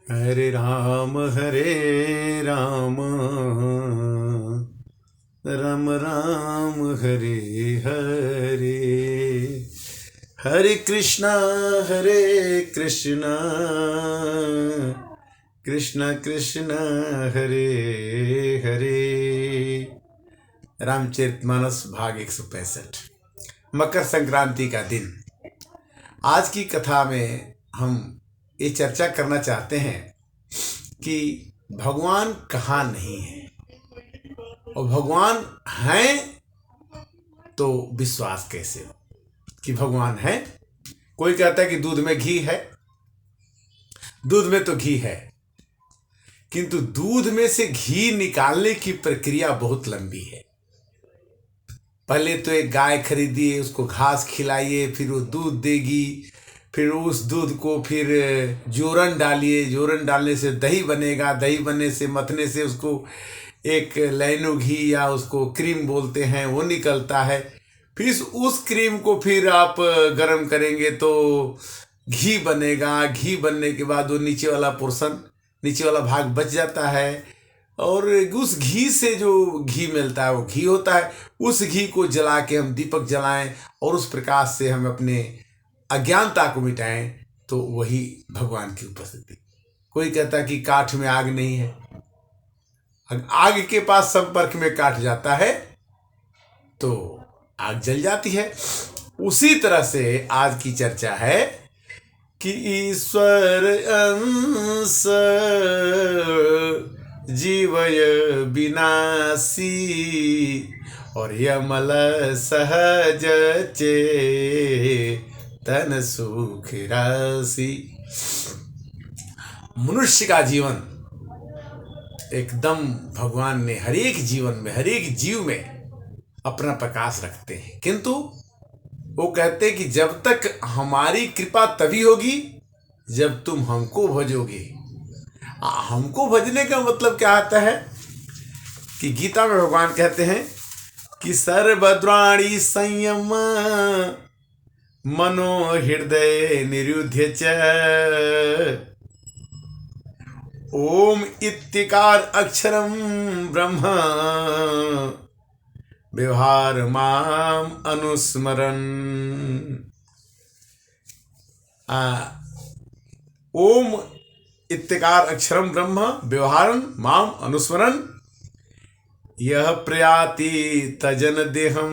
हरे राम राम राम हरे हरे, हरे कृष्णा कृष्णा कृष्णा हरे हरे। रामचरितमानस भाग 165। मकर संक्रांति का दिन। आज की कथा में हम ये चर्चा करना चाहते हैं कि भगवान कहाँ नहीं है, और भगवान हैं तो विश्वास कैसे हो कि भगवान है। कोई कहता है कि दूध में घी है, दूध में तो घी है, किंतु दूध में से घी निकालने की प्रक्रिया बहुत लंबी है। पहले तो एक गाय खरीदिए, उसको घास खिलाइए, फिर वो दूध देगी, फिर उस दूध को फिर जोरन डालिए, जोरन डालने से दही बनेगा, दही बनने से मथने से उसको एक लैनो घी या उसको क्रीम बोलते हैं वो निकलता है। फिर उस क्रीम को फिर आप गर्म करेंगे तो घी बनेगा। घी बनने के बाद वो नीचे वाला पोर्शन, नीचे वाला भाग बच जाता है, और उस घी से जो घी मिलता है वो घी होता है। उस घी को जला के हम दीपक जलाएं और उस प्रकाश से हम अपने अज्ञानता को मिटाएं, तो वही भगवान की उपस्थिति। कोई कहता कि काठ में आग नहीं है, आग के पास संपर्क में काठ जाता है तो आग जल जाती है। उसी तरह से आज की चर्चा है कि ईश्वर अंश जीवय विनाशी और यमल सहज चेतन सुख राशि। मनुष्य का जीवन एकदम भगवान ने हर एक जीवन में, हर एक जीव में अपना प्रकाश रखते हैं, किंतु वो कहते हैं कि जब तक हमारी कृपा तभी होगी जब तुम हमको भजोगे। हमको भजने का मतलब क्या आता है कि गीता में भगवान कहते हैं कि सर्वद्वाणी संयम मनो हृदय निरुध्य च ओम इत्तिकार अक्षरम ब्रह्म व्यवहार माम अनुस्मरण। ओम इत्तिकार अक्षरम ब्रह्म व्यवहारं माम अनुस्मरण यह प्रयाति तजन देहम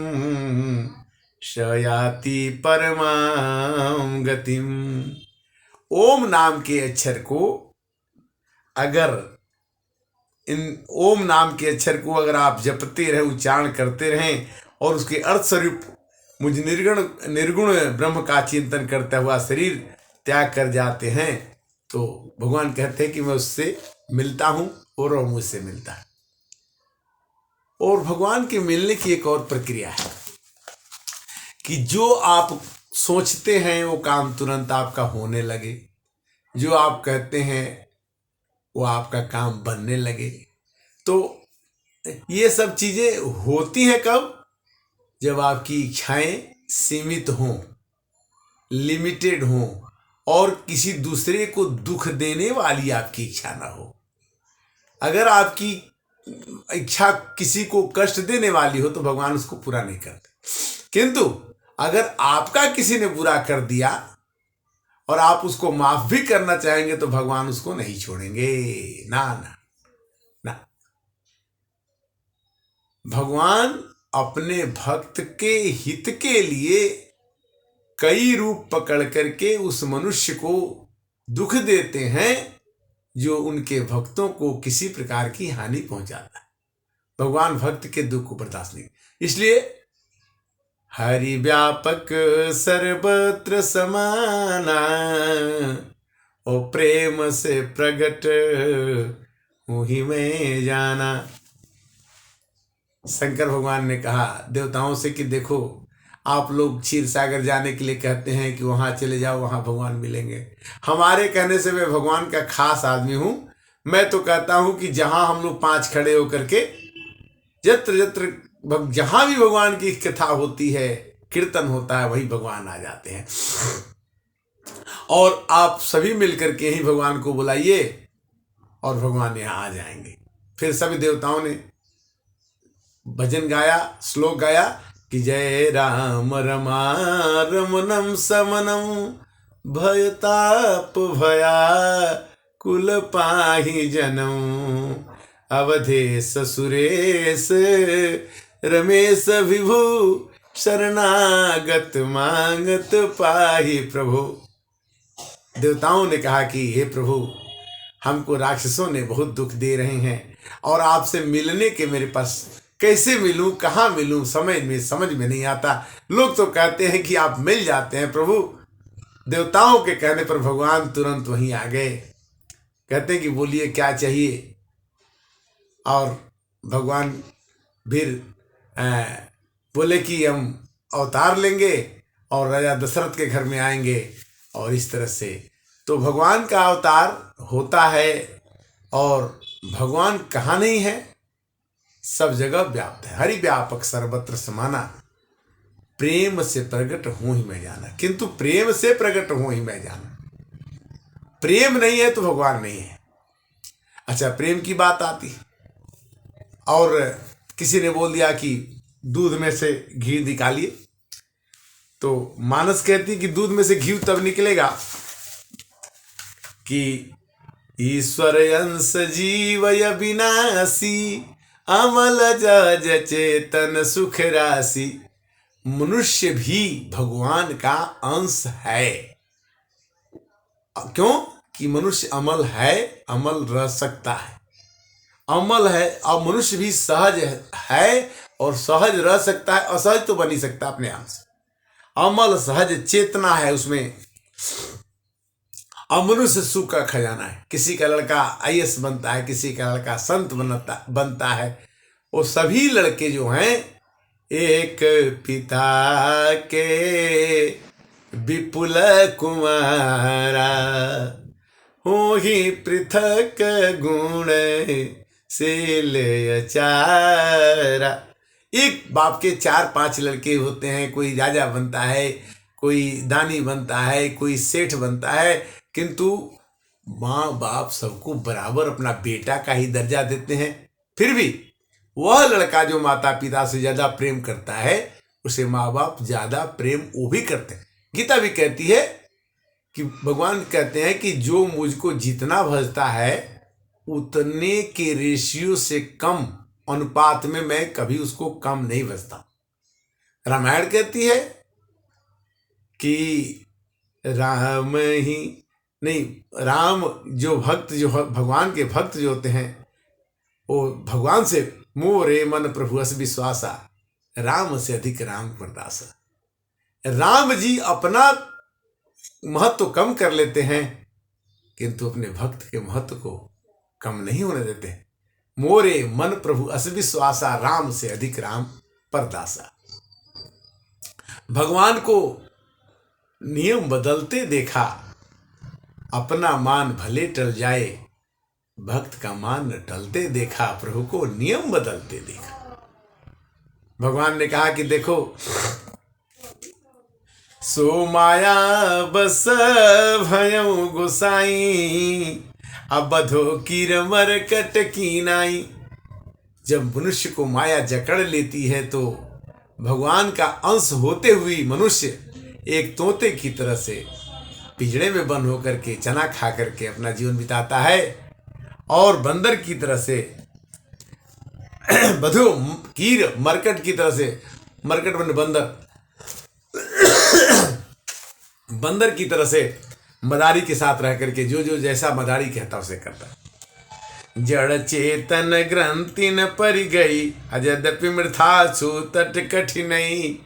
शयाति परमाम गतिम। ओम नाम के अक्षर को अगर ओम नाम के अक्षर को अगर आप जपते रहें, उच्चारण करते रहें और उसके अर्थ स्वरूप मुझ निर्गुण ब्रह्म का चिंतन करता हुआ शरीर त्याग कर जाते हैं, तो भगवान कहते हैं कि मैं उससे मिलता हूं और वो मुझसे मिलता है। और भगवान के मिलने की एक और प्रक्रिया है कि जो आप सोचते हैं वो काम तुरंत आपका होने लगे, जो आप कहते हैं वो आपका काम बनने लगे। तो ये सब चीजें होती हैं कब? जब आपकी इच्छाएं सीमित हों, लिमिटेड हों, और किसी दूसरे को दुख देने वाली आपकी इच्छा ना हो। अगर आपकी इच्छा किसी को कष्ट देने वाली हो तो भगवान उसको पूरा नहीं करते, किंतु अगर आपका किसी ने बुरा कर दिया और आप उसको माफ भी करना चाहेंगे तो भगवान उसको नहीं छोड़ेंगे। ना ना ना, भगवान अपने भक्त के हित के लिए कई रूप पकड़ करके उस मनुष्य को दुख देते हैं जो उनके भक्तों को किसी प्रकार की हानि पहुंचाता है। भगवान भक्त के दुख को बर्दाश्त नहीं, इसलिए हरि व्यापक सर्वत्र समाना और प्रेम से प्रगट मुहि में जाना। शंकर भगवान ने कहा देवताओं से कि देखो, आप लोग क्षीर सागर जाने के लिए कहते हैं कि वहां चले जाओ, वहां भगवान मिलेंगे। हमारे कहने से मैं भगवान का खास आदमी हूं। मैं तो कहता हूं कि जहां हम लोग 5 खड़े होकर के जत्र जत्र जहां भी भगवान की कथा होती है, कीर्तन होता है, वही भगवान आ जाते हैं। और आप सभी मिलकर के ही भगवान को बुलाइए और भगवान यहाँ आ जाएंगे। फिर सभी देवताओं ने भजन गाया, श्लोक गाया कि जय राम रमारमणम समनम भयताप भया कुल पाहि जनम अवधेश सुरेश रमेश विभु शरणागत मांगत पाहि प्रभु। देवताओं ने कहा कि हे प्रभु, हमको राक्षसों ने बहुत दुख दे रहे हैं और आपसे मिलने के मेरे पास कैसे मिलूं, कहाँ मिलूं, समझ में नहीं आता। लोग तो कहते हैं कि आप मिल जाते हैं प्रभु। देवताओं के कहने पर भगवान तुरंत वहीं आ गए। कहते हैं कि बोलिए क्या चाहिए। और भगवान फिर बोले कि हम अवतार लेंगे और राजा दशरथ के घर में आएंगे। और इस तरह से तो भगवान का अवतार होता है और भगवान कहाँ नहीं है, सब जगह व्याप्त है। हरि व्यापक सर्वत्र समाना, प्रेम से प्रकट हूं ही मैं जाना। किंतु प्रेम से प्रकट हूं ही मैं जाना, प्रेम नहीं है तो भगवान नहीं है। अच्छा, प्रेम की बात आती और किसी ने बोल दिया कि दूध में से घी निकालिए, तो मानस कहती कि दूध में से घी तब निकलेगा कि ईश्वर अंश जीवय विनाशी अमल जज चेतन सुख राशि। मनुष्य भी भगवान का अंश है। क्यों कि मनुष्य अमल है, अमल रह सकता है, अमल है। और मनुष्य भी सहज है और सहज रह सकता है, असहज तो बन ही सकता अपने आप से। अमल सहज चेतना है उसमें। और मनुष्य सुख का खजाना है। किसी का लड़का आईएएस बनता है, किसी का लड़का संत बनता है। वो सभी लड़के जो हैं एक पिता के विपुल कुमारा, हो ही पृथक गुण से ले चारा। एक बाप के 4-5 लड़के होते हैं। कोई राजा बनता है, कोई दानी बनता है, कोई सेठ बनता है, किंतु माँ बाप सबको बराबर अपना बेटा का ही दर्जा देते हैं। फिर भी वह लड़का जो माता पिता से ज्यादा प्रेम करता है, उसे माँ बाप ज्यादा प्रेम वो भी करते हैं। गीता भी कहती है कि भगवान कहते हैं कि जो मुझको जितना भजता है उतने के रेशियो से कम अनुपात में मैं कभी उसको कम नहीं भजता। रामायण कहती है कि राम ही नहीं, राम जो भक्त, जो भगवान के भक्त जो होते हैं, वो भगवान से मोरे मन प्रभु अस विश्वासा, राम से अधिक राम परदासा। राम जी अपना महत्व कम कर लेते हैं किंतु अपने भक्त के महत्व को कम नहीं होने देते। मोरे मन प्रभु अस विश्वासा, राम से अधिक राम परदासा। भगवान को नियम बदलते देखा, अपना मान भले टल जाए, भक्त का मान टलते देखा, प्रभु को नियम बदलते देखा। भगवान ने कहा कि देखो, सो माया बस भयउ गोसाई, अब बधो कीर मरकट कीनाई। जब मनुष्य को माया जकड़ लेती है तो भगवान का अंश होते हुए मनुष्य एक तोते की तरह से पिंजड़े में बंद होकर के चना खा करके अपना जीवन बिताता है, और बंदर की तरह से बधो कीर मरकट की तरह से, मरकट बन बंदर की तरह से मदारी के साथ रह करके जो जो जैसा मदारी कहता उसे करता है। जड़ चेतन ग्रंथि न परि गई, अजद्यपि मृथा छु तट कठिनई।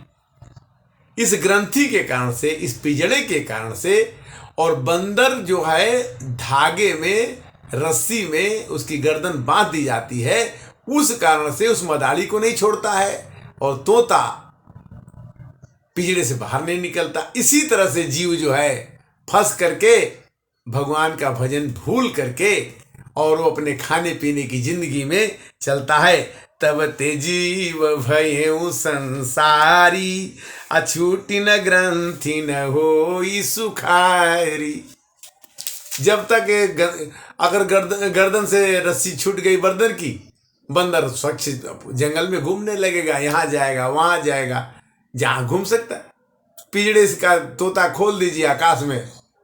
इस ग्रंथि के कारण से, इस पिंजड़े के कारण से, और बंदर जो है धागे में, रस्सी में उसकी गर्दन बांध दी जाती है, उस कारण से उस मदारी को नहीं छोड़ता है, और तोता पिंजड़े से बाहर नहीं निकलता। इसी तरह से जीव जो है फंस करके भगवान का भजन भूल करके और वो अपने खाने पीने की जिंदगी में चलता है। तब ते जीव भयउ संसारी, अछूटी न ग्रंथि न होई सुखारी। जब तक अगर गर्दन से रस्सी छूट गई बर्दन की, बंदर स्वच्छ जंगल में घूमने लगेगा, यहाँ जाएगा वहां जाएगा, जहां घूम सकता है। पिजड़े का तोता खोल दीजिए आकाश में,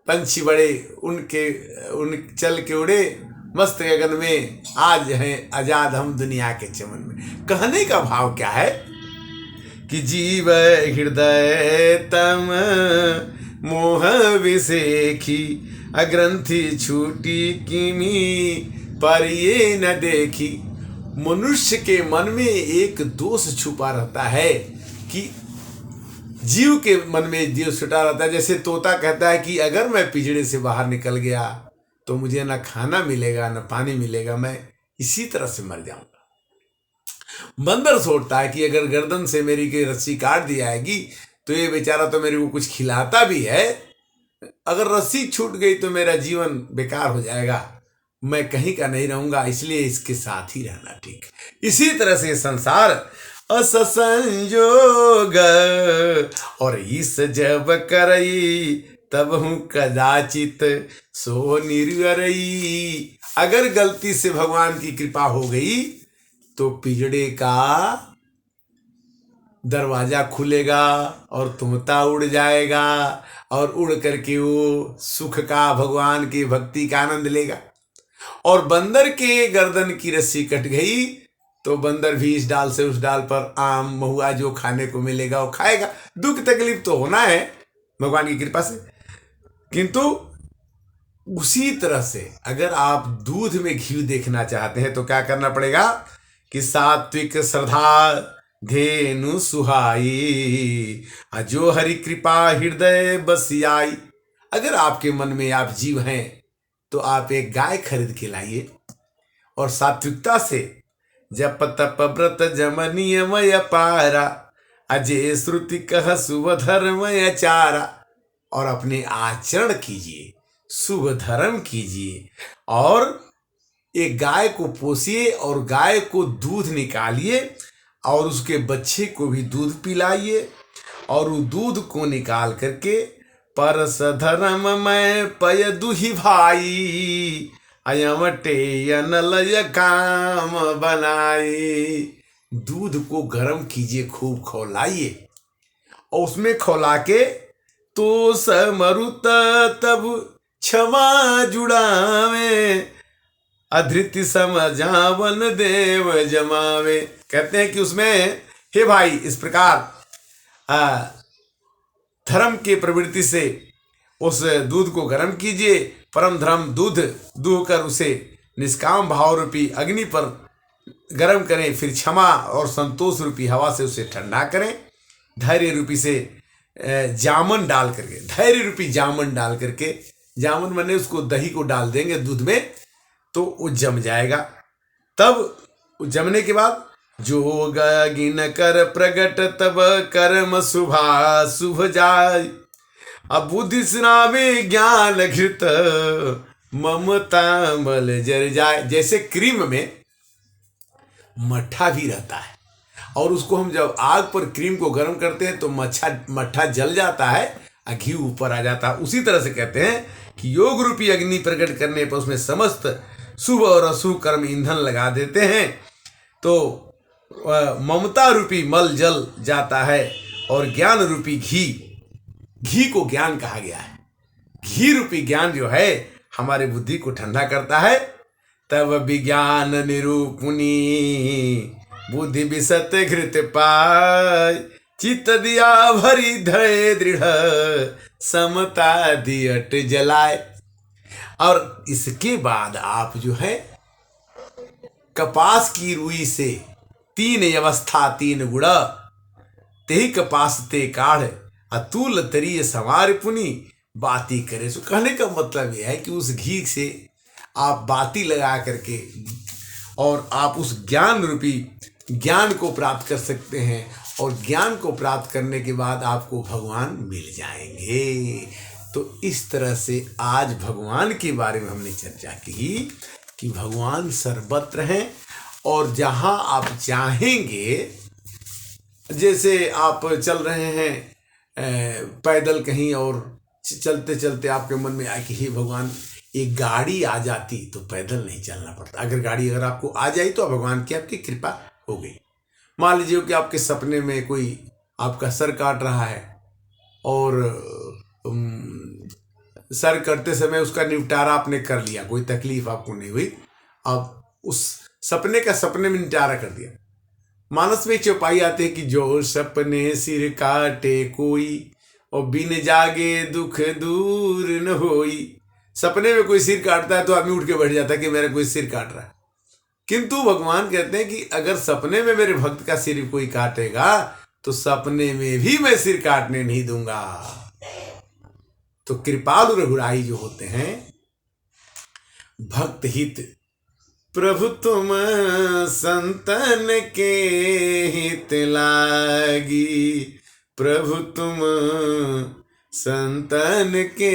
पंछी बड़े उन चल के उड़े मस्त गगन में, आज हैं आजाद हम दुनिया के चमन में। कहने का भाव क्या है कि जीव हृदय तम मोह विसेखी, अग्रंथि छूटी किमी पर ये न देखी। मनुष्य के मन में एक दोष छुपा रहता है कि जीव के मन में दोष छुपा रहता है। जैसे तोता कहता है कि अगर मैं पिंजड़े से बाहर निकल गया तो मुझे ना खाना मिलेगा ना पानी मिलेगा, मैं इसी तरह से मर जाऊंगा। बंदर सोचता है कि अगर गर्दन से मेरी की रस्सी काट दी जाएगी तो ये बेचारा तो मेरे को कुछ खिलाता भी है, अगर रस्सी छूट गई तो मेरा जीवन बेकार हो जाएगा, मैं कहीं का नहीं रहूंगा, इसलिए इसके साथ ही रहना ठीक है। इसी तरह से संसार असंयोग और इस जब करई तब हूं कदाचित सो निर्वरई। अगर गलती से भगवान की कृपा हो गई तो पिंजड़े का दरवाजा खुलेगा और तोता उड़ जाएगा और उड़ करके वो सुख का, भगवान की भक्ति का आनंद लेगा। और बंदर के गर्दन की रस्सी कट गई तो बंदर भी इस डाल से उस डाल पर आम महुआ जो खाने को मिलेगा वो खाएगा। दुख तकलीफ तो होना है भगवान की कृपा से, किंतु उसी तरह से अगर आप दूध में घी देखना चाहते हैं तो क्या करना पड़ेगा कि सात्विक श्रद्धा धेनु सुहाई, जो हरि कृपा हृदय बसियाई। अगर आपके मन में आप जीव हैं तो आप एक गाय खरीद के लाइए और सात्विकता से जप तप व्रत जम नियमय पारा, अजय श्रुति कह शुभ धर्मय चारा। और अपने आचरण कीजिए, शुभ धर्म कीजिए और एक गाय को पोसिए और गाय को दूध निकालिए और उसके बच्चे को भी दूध पिलाइए और वो दूध को निकाल करके परस धर्म में पय दुही भाई, अयमटे अनलय काम बनाए। दूध को गर्म कीजिए, खूब खौलाइए और उसमें खौला के तो समरुत तब क्षमा जुड़ावे, अधृति समझावन देव जमावे। कहते हैं कि उसमें हे भाई इस प्रकार धर्म की प्रवृत्ति से उस दूध को गर्म कीजिए, परम धर्म दूध दूह कर उसे निष्काम भाव रूपी अग्नि पर गर्म करें, फिर क्षमा और संतोष रूपी हवा से उसे ठंडा करें, धैर्य रूपी से जामन डाल करके, धैर्य रूपी जामन डाल करके, जामन माने उसको दही को डाल देंगे दूध में तो वो जम जाएगा। तब जमने के बाद जोग गिन कर प्रगट तब कर्म शुभा शुभ जाय, अब बुद्धि स्नावे ज्ञान घृत ममता मल जर जाए। जैसे क्रीम में मट्ठा भी रहता है और उसको हम जब आग पर क्रीम को गर्म करते हैं तो मट्ठा जल जाता है और घी ऊपर आ जाता है। उसी तरह से कहते हैं कि योग रूपी अग्नि प्रकट करने पर उसमें समस्त शुभ और अशुभ कर्म ईंधन लगा देते हैं तो ममता रूपी मल जल जाता है और ज्ञान रूपी घी को ज्ञान कहा गया है। घी रूपी ज्ञान जो है हमारे बुद्धि को ठंडा करता है। तब विज्ञान निरूपणी बुद्धि विसत घृत पाय, चित्त दिया भरी धय दृढ़ समता दियट जलाए। और इसके बाद आप जो है कपास की रुई से 3 अवस्था 3 गुण तेहि कपास ते काढ़ अतुल तरीय संवार पुनि बाती करे। सो कहने का मतलब यह है कि उस घी से आप बाती लगा करके और आप उस ज्ञान रूपी ज्ञान को प्राप्त कर सकते हैं और ज्ञान को प्राप्त करने के बाद आपको भगवान मिल जाएंगे। तो इस तरह से आज भगवान के बारे में हमने चर्चा की कि भगवान सर्वत्र हैं और जहाँ आप चाहेंगे, जैसे आप चल रहे हैं पैदल कहीं और चलते चलते आपके मन में आए कि हे भगवान एक गाड़ी आ जाती तो पैदल नहीं चलना पड़ता। अगर आपको आ जाए तो भगवान की आपकी कृपा हो गई। मान लीजिए कि आपके सपने में कोई आपका सर काट रहा है और सर कटते समय उसका निपटारा आपने कर लिया, कोई तकलीफ आपको नहीं हुई, आप उस सपने का सपने में निपटारा कर दिया। मानस में चौपाई आते हैं कि जो सपने सिर काटे कोई और बिन जागे दुख दूर न होई। सपने में कोई सिर काटता है तो आदमी उठ के बैठ जाता है कि मेरा कोई सिर काट रहा है, किंतु भगवान कहते हैं कि अगर सपने में मेरे भक्त का सिर कोई काटेगा तो सपने में भी मैं सिर काटने नहीं दूंगा। तो कृपालु रघुराई जो होते हैं, भक्त हित प्रभु तुम संतन के हित लागी, प्रभु तुम संतन के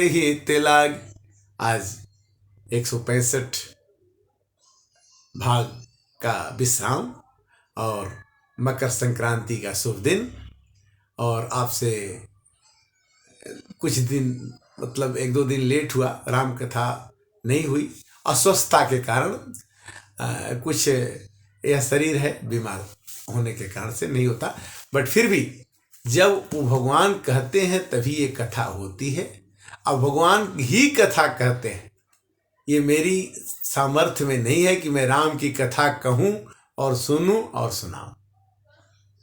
हित लागी। आज 165 भाग का विश्राम और मकर संक्रांति का शुभ दिन, और आपसे कुछ दिन मतलब 1-2 दिन लेट हुआ, राम कथा नहीं हुई अस्वस्थता के कारण। कुछ यह शरीर है बीमार होने के कारण से नहीं होता, बट फिर भी जब वो भगवान कहते हैं तभी ये कथा होती है। अब भगवान ही कथा कहते हैं, ये मेरी सामर्थ्य में नहीं है कि मैं राम की कथा कहूँ और सुनूं और सुनाऊं।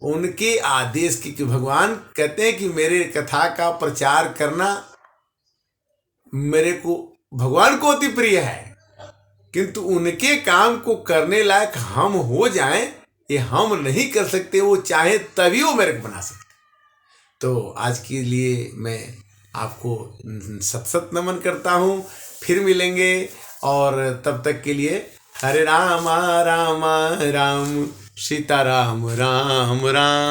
उनके आदेश की, कि भगवान कहते हैं कि मेरे कथा का प्रचार करना मेरे को, भगवान को अति प्रिय है, किंतु उनके काम को करने लायक हम हो जाएं ये हम नहीं कर सकते। वो चाहे तभी वो मेरे को बना सकते। तो आज के लिए मैं आपको सत नमन करता हूँ। फिर मिलेंगे, और तब तक के लिए हरे राम राम राम सीता राम राम राम।